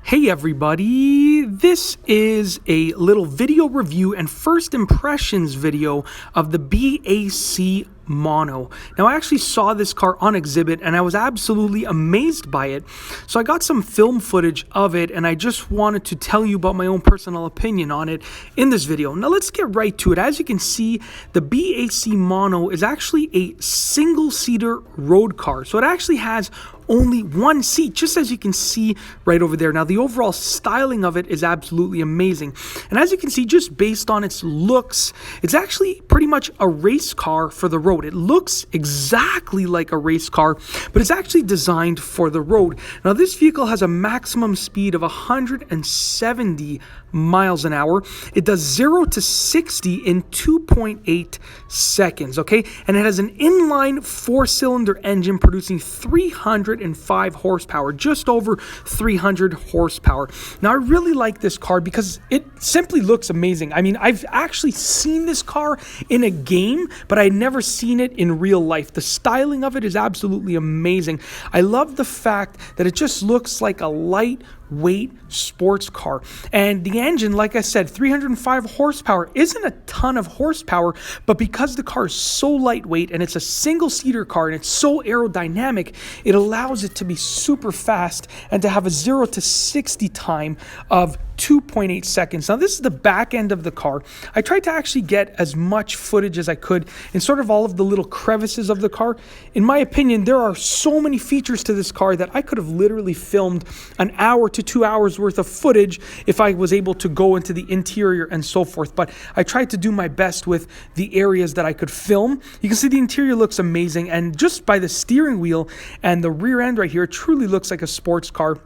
Hey everybody, this is a little video review and first impressions video of the BAC Mono. Now, I actually saw this car on exhibit and I was absolutely amazed by it. So I got some film footage of it and I just wanted to tell you about my own personal opinion on it in this video. Now let's get right to it. As you can see, the BAC Mono is actually a single-seater road car. So it actually has only one seat, just as you can see right over there. Now, the overall styling of it is absolutely amazing. And as you can see, just based on its looks, it's actually pretty much a race car for the road. It looks exactly like a race car, but it's actually designed for the road. Now, this vehicle has a maximum speed of 170 miles an hour. It does 0 to 60 in 2.8 seconds, okay? And it has an inline four-cylinder engine producing 305 horsepower, just over 300 horsepower. Now, I really like this car because it simply looks amazing. I mean, I've actually seen this car in a game, but I had never seen it in real life. The styling of it is absolutely amazing. I love the fact that it just looks like a lightweight sports car. And the engine, like I said, 305 horsepower isn't a ton of horsepower, but because the car is so lightweight and it's a single-seater car and it's so aerodynamic, it allows it to be super fast and to have a 0 to 60 time of 2.8 seconds. Now, this is the back end of the car. I tried to actually get as much footage as I could in sort of all of the little crevices of the car. In my opinion, there are so many features to this car that I could have literally filmed an hour to 2 hours worth of footage if I was able to go into the interior and so forth. But I tried to do my best with the areas that I could film. You can see the interior looks amazing, and just by the steering wheel and the rear end right here, it truly looks like a sports car.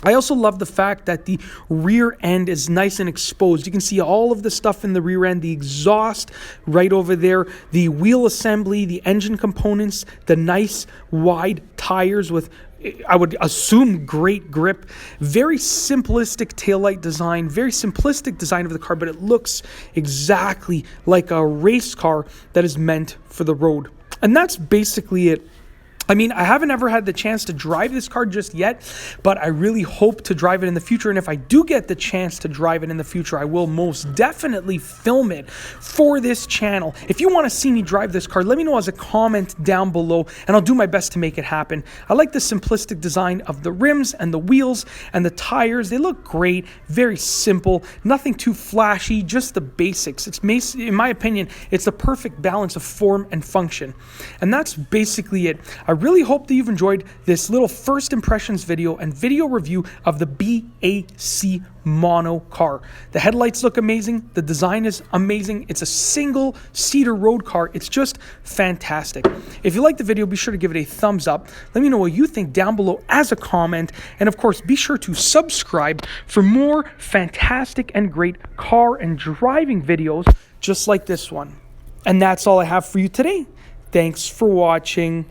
I also love the fact that the rear end is nice and exposed. You can see all of the stuff in the rear end, the exhaust right over there, the wheel assembly, the engine components, the nice wide tires with, I would assume, great grip. Very simplistic taillight design, very simplistic design of the car, but it looks exactly like a race car that is meant for the road. And that's basically it. I mean, I haven't ever had the chance to drive this car just yet, but I really hope to drive it in the future. And if I do get the chance to drive it in the future, I will most definitely film it for this channel. If you want to see me drive this car, let me know as a comment down below, and I'll do my best to make it happen. I like the simplistic design of the rims and the wheels and the tires. They look great, very simple, nothing too flashy, just the basics. In my opinion, it's the perfect balance of form and function. And that's basically it. I really hope that you've enjoyed this little first impressions video and video review of the BAC Mono car. The headlights look amazing. The design is amazing. It's a single-seater road car. It's just fantastic. If you liked the video, be sure to give it a thumbs up. Let me know what you think down below as a comment. And of course, be sure to subscribe for more fantastic and great car and driving videos just like this one. And that's all I have for you today. Thanks for watching.